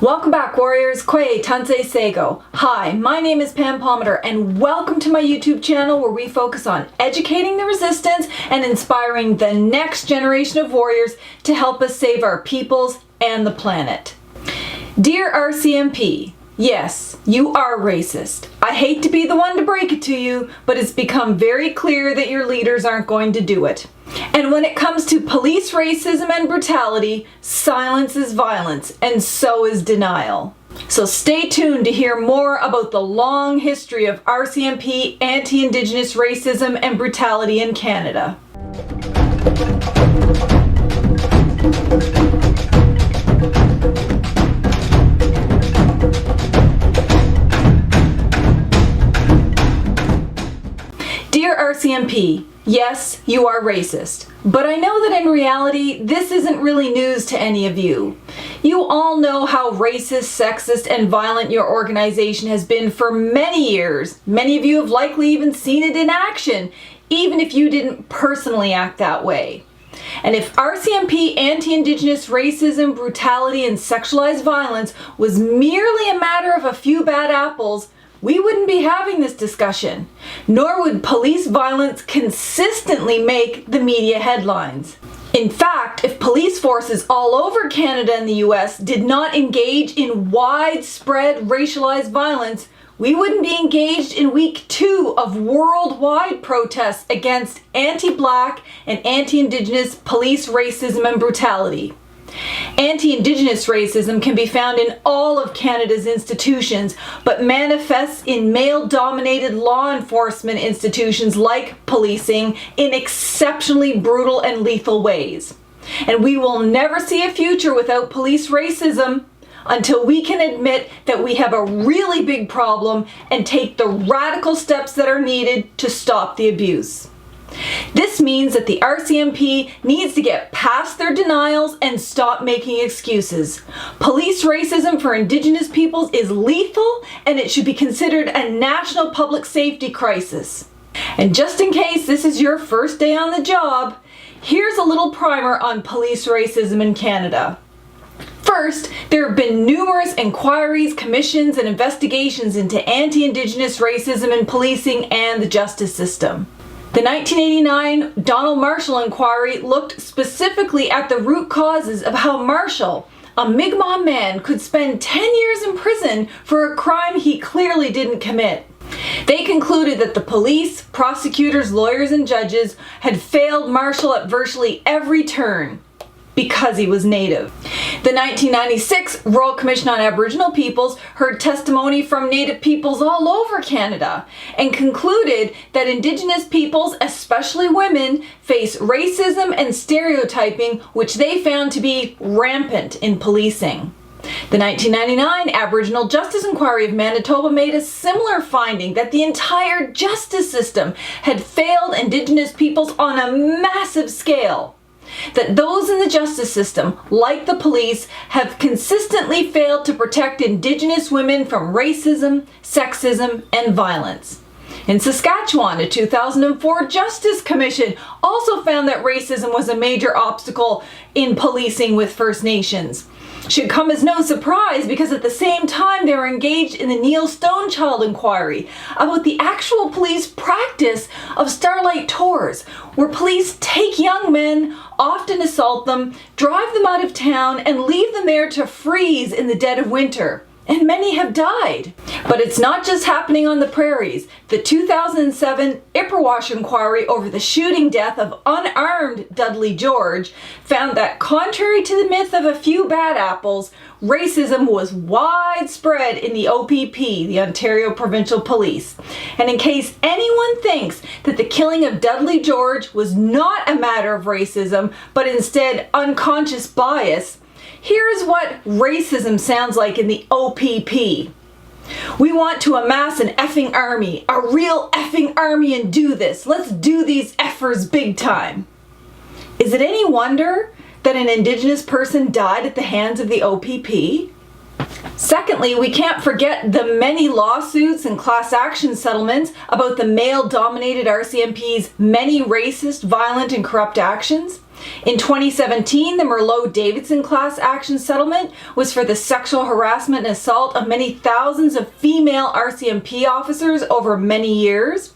Welcome back, warriors. Kwe Tanse Sego. Hi, my name is Pam Palmater, and welcome to my YouTube channel where we focus on educating the resistance and inspiring the next generation of warriors to help us save our peoples and the planet. Dear RCMP, yes, you are racist. I hate to be the one to break it to you, but it's become very clear that your leaders aren't going to do it. And when it comes to police racism and brutality, silence is violence, and so is denial. So stay tuned to hear more about the long history of RCMP anti-Indigenous racism and brutality in Canada. Dear RCMP, yes, you are racist, but I know that in reality, this isn't really news to any of you. You all know how racist, sexist, and violent your organization has been for many years. Many of you have likely even seen it in action, even if you didn't personally act that way. And if RCMP anti-Indigenous racism, brutality, and sexualized violence was merely a matter of a few bad apples, we wouldn't be having this discussion, nor would police violence consistently make the media headlines. In fact, if police forces all over Canada and the US did not engage in widespread racialized violence, we wouldn't be engaged in week 2 of worldwide protests against anti-Black and anti-Indigenous police racism and brutality. Anti-Indigenous racism can be found in all of Canada's institutions, but manifests in male-dominated law enforcement institutions like policing in exceptionally brutal and lethal ways. And we will never see a future without police racism until we can admit that we have a really big problem and take the radical steps that are needed to stop the abuse. This means that the RCMP needs to get past their denials and stop making excuses. Police racism for Indigenous peoples is lethal, and it should be considered a national public safety crisis. And just in case this is your first day on the job, here's a little primer on police racism in Canada. First, there have been numerous inquiries, commissions, and investigations into anti-Indigenous racism in policing and the justice system. The 1989 Donald Marshall inquiry looked specifically at the root causes of how Marshall, a Mi'kmaq man, could spend 10 years in prison for a crime he clearly didn't commit. They concluded that the police, prosecutors, lawyers, and judges had failed Marshall at virtually every turn because he was Native. The 1996 Royal Commission on Aboriginal Peoples heard testimony from Native peoples all over Canada and concluded that Indigenous peoples, especially women, face racism and stereotyping, which they found to be rampant in policing. The 1999 Aboriginal Justice Inquiry of Manitoba made a similar finding that the entire justice system had failed Indigenous peoples on a massive scale. That those in the justice system, like the police, have consistently failed to protect Indigenous women from racism, sexism, and violence. In Saskatchewan, a 2004 Justice Commission also found that racism was a major obstacle in policing with First Nations. Should come as no surprise because at the same time they were engaged in the Neil Stonechild inquiry about the actual police practice of starlight tours, where police take young men, often assault them, drive them out of town, and leave them there to freeze in the dead of winter. And many have died. But it's not just happening on the prairies. The 2007 Ipperwash inquiry over the shooting death of unarmed Dudley George found that contrary to the myth of a few bad apples, racism was widespread in the OPP, the Ontario Provincial Police. And in case anyone thinks that the killing of Dudley George was not a matter of racism, but instead unconscious bias, here's what racism sounds like in the OPP. We want to amass an effing army, a real effing army, and do this. Let's do these effers big time. Is it any wonder that an Indigenous person died at the hands of the OPP? Secondly, we can't forget the many lawsuits and class action settlements about the male-dominated RCMP's many racist, violent, and corrupt actions. In 2017, the Merlot-Davidson class action settlement was for the sexual harassment and assault of many thousands of female RCMP officers over many years.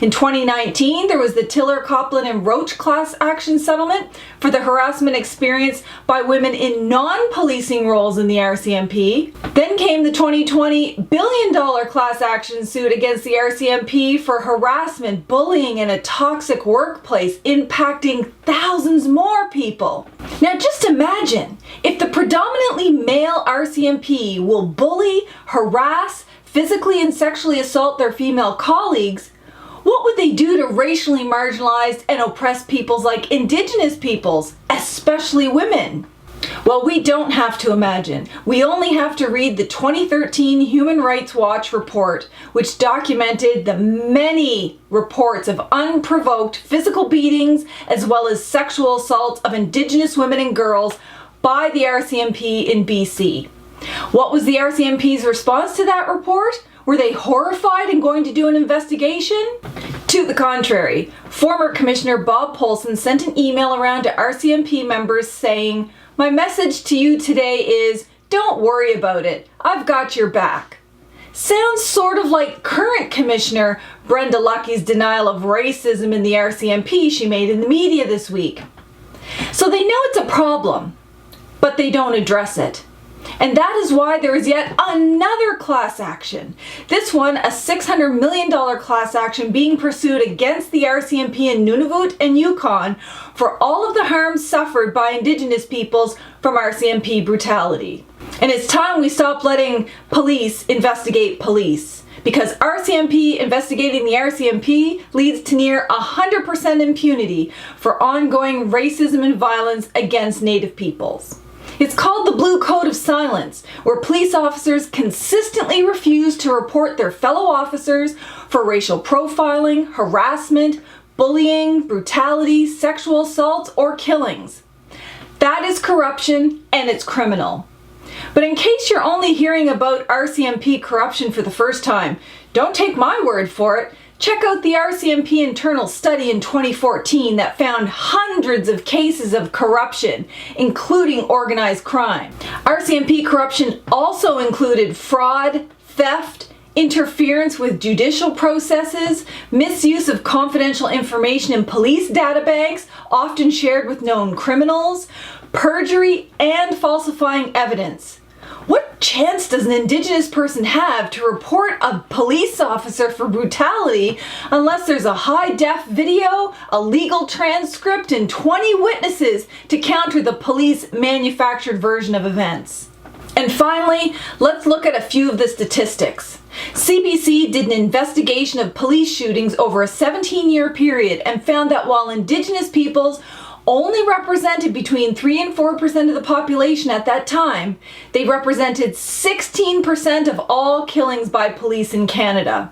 In 2019, there was the Tiller, Copland, and Roach class action settlement for the harassment experienced by women in non-policing roles in the RCMP. Then came the 2020 billion-dollar class action suit against the RCMP for harassment, bullying, and a toxic workplace impacting thousands more people. Now just imagine if the predominantly male RCMP will bully, harass, physically and sexually assault their female colleagues. What would they do to racially marginalized and oppressed peoples like Indigenous peoples, especially women? Well, we don't have to imagine. We only have to read the 2013 Human Rights Watch report, which documented the many reports of unprovoked physical beatings as well as sexual assaults of Indigenous women and girls by the RCMP in BC. What was the RCMP's response to that report? Were they horrified and going to do an investigation? To the contrary, former Commissioner Bob Polson sent an email around to RCMP members saying, "My message to you today is, don't worry about it. I've got your back." Sounds sort of like current Commissioner Brenda Lucky's denial of racism in the RCMP she made in the media this week. So they know it's a problem, but they don't address it. And that is why there is yet another class action. This one, a $600 million class action being pursued against the RCMP in Nunavut and Yukon for all of the harm suffered by Indigenous peoples from RCMP brutality. And it's time we stop letting police investigate police, because RCMP investigating the RCMP leads to near 100% impunity for ongoing racism and violence against Native peoples. It's called the Blue Code of Silence, where police officers consistently refuse to report their fellow officers for racial profiling, harassment, bullying, brutality, sexual assaults, or killings. That is corruption, and it's criminal. But in case you're only hearing about RCMP corruption for the first time, don't take my word for it. Check out the RCMP internal study in 2014 that found hundreds of cases of corruption, including organized crime. RCMP corruption also included fraud, theft, interference with judicial processes, misuse of confidential information in police databanks, often shared with known criminals, perjury, and falsifying evidence. What chance does an Indigenous person have to report a police officer for brutality unless there's a high-def video, a legal transcript, and 20 witnesses to counter the police manufactured version of events? And finally, let's look at a few of the statistics. CBC did an investigation of police shootings over a 17-year period and found that while Indigenous peoples only represented between 3 and 4% of the population at that time, they represented 16% of all killings by police in Canada.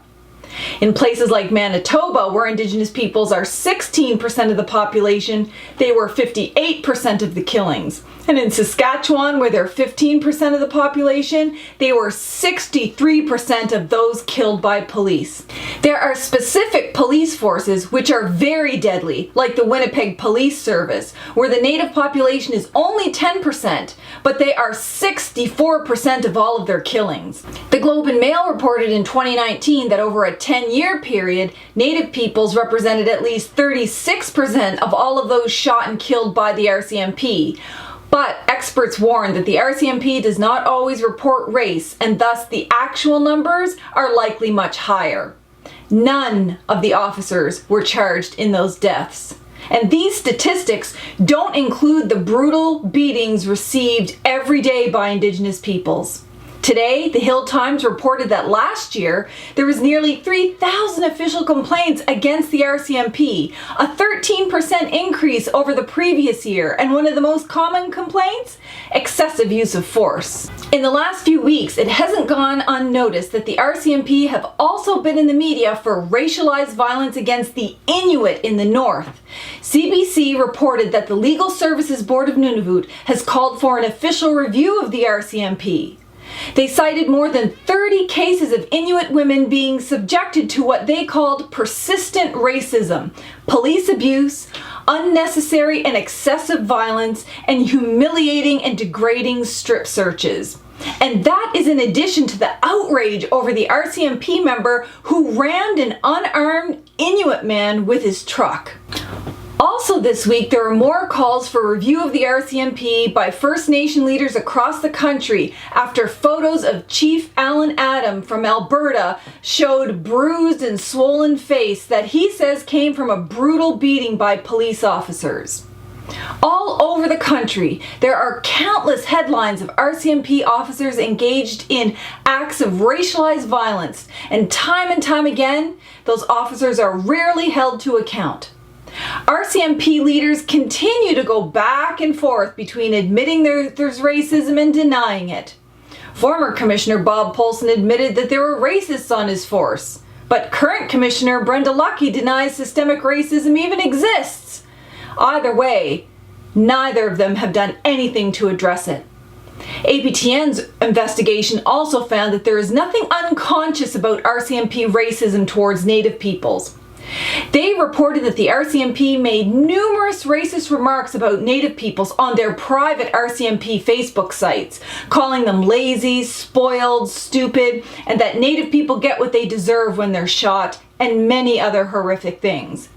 In places like Manitoba, where Indigenous peoples are 16% of the population, they were 58% of the killings. And in Saskatchewan, where they're 15% of the population, they were 63% of those killed by police. There are specific police forces which are very deadly, like the Winnipeg Police Service, where the Native population is only 10%, but they are 64% of all of their killings. The Globe and Mail reported in 2019 that over a 10-year period, Native peoples represented at least 36% of all of those shot and killed by the RCMP. But experts warn that the RCMP does not always report race, and thus the actual numbers are likely much higher. None of the officers were charged in those deaths. And these statistics don't include the brutal beatings received every day by Indigenous peoples. Today, the Hill Times reported that last year, there was nearly 3,000 official complaints against the RCMP, a 13% increase over the previous year, and one of the most common complaints? Excessive use of force. In the last few weeks, it hasn't gone unnoticed that the RCMP have also been in the media for racialized violence against the Inuit in the north. CBC reported that the Legal Services Board of Nunavut has called for an official review of the RCMP. They cited more than 30 cases of Inuit women being subjected to what they called persistent racism, police abuse, unnecessary and excessive violence, and humiliating and degrading strip searches. And that is in addition to the outrage over the RCMP member who rammed an unarmed Inuit man with his truck. Also this week, there were more calls for review of the RCMP by First Nation leaders across the country after photos of Chief Alan Adam from Alberta showed bruised and swollen face that he says came from a brutal beating by police officers. All over the country, there are countless headlines of RCMP officers engaged in acts of racialized violence, and time again, those officers are rarely held to account. RCMP leaders continue to go back and forth between admitting there's racism and denying it. Former Commissioner Bob Polson admitted that there were racists on his force, but current Commissioner Brenda Lucki denies systemic racism even exists. Either way, neither of them have done anything to address it. APTN's investigation also found that there is nothing unconscious about RCMP racism towards Native peoples. They reported that the RCMP made numerous racist remarks about Native peoples on their private RCMP Facebook sites, calling them lazy, spoiled, stupid, and that Native people get what they deserve when they're shot, and many other horrific things.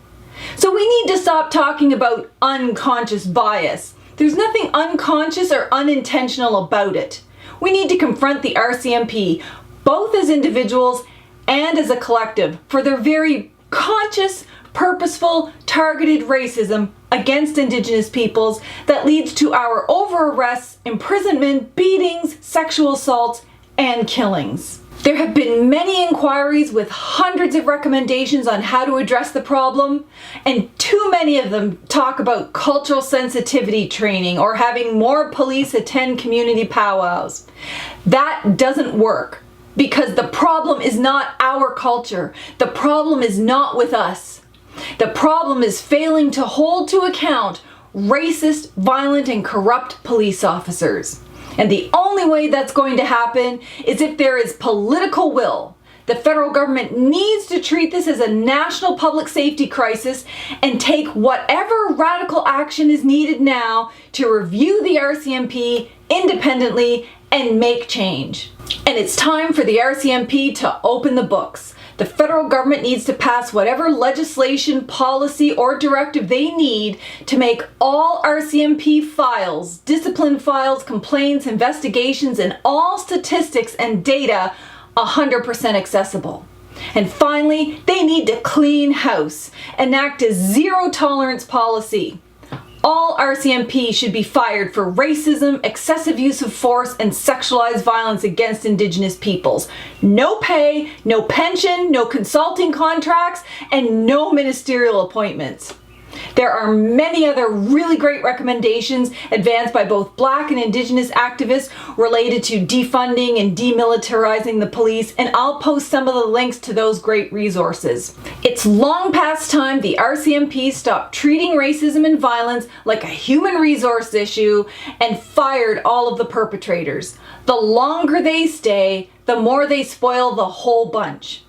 So we need to stop talking about unconscious bias. There's nothing unconscious or unintentional about it. We need to confront the RCMP, both as individuals and as a collective, for their very conscious, purposeful, targeted racism against Indigenous peoples that leads to our over-arrests, imprisonment, beatings, sexual assaults, and killings. There have been many inquiries with hundreds of recommendations on how to address the problem, and too many of them talk about cultural sensitivity training or having more police attend community powwows. That doesn't work. Because the problem is not our culture. The problem is not with us. The problem is failing to hold to account racist, violent, and corrupt police officers. And the only way that's going to happen is if there is political will. The federal government needs to treat this as a national public safety crisis and take whatever radical action is needed now to review the RCMP independently and make change. And it's time for the RCMP to open the books. The federal government needs to pass whatever legislation, policy, or directive they need to make all RCMP files, discipline files, complaints, investigations, and all statistics and data 100% accessible. And finally, they need to clean house, enact a zero tolerance policy. All RCMP should be fired for racism, excessive use of force, and sexualized violence against Indigenous peoples. No pay, no pension, no consulting contracts, and no ministerial appointments. There are many other really great recommendations advanced by both Black and Indigenous activists related to defunding and demilitarizing the police, and I'll post some of the links to those great resources. It's long past time the RCMP stopped treating racism and violence like a human resource issue and fired all of the perpetrators. The longer they stay, the more they spoil the whole bunch.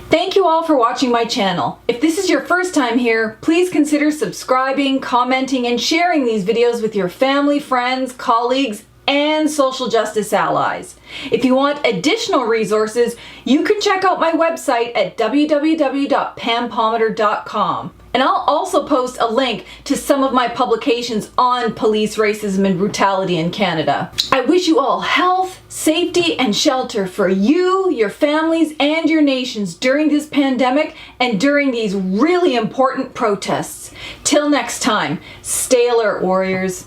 Thank you all for watching my channel. If this is your first time here, please consider subscribing, commenting, and sharing these videos with your family, friends, colleagues, and social justice allies. If you want additional resources, you can check out my website at www.pampalmater.com. And I'll also post a link to some of my publications on police racism and brutality in Canada. I wish you all health, safety, and shelter for you, your families, and your nations during this pandemic and during these really important protests. Till next time, stay alert, warriors.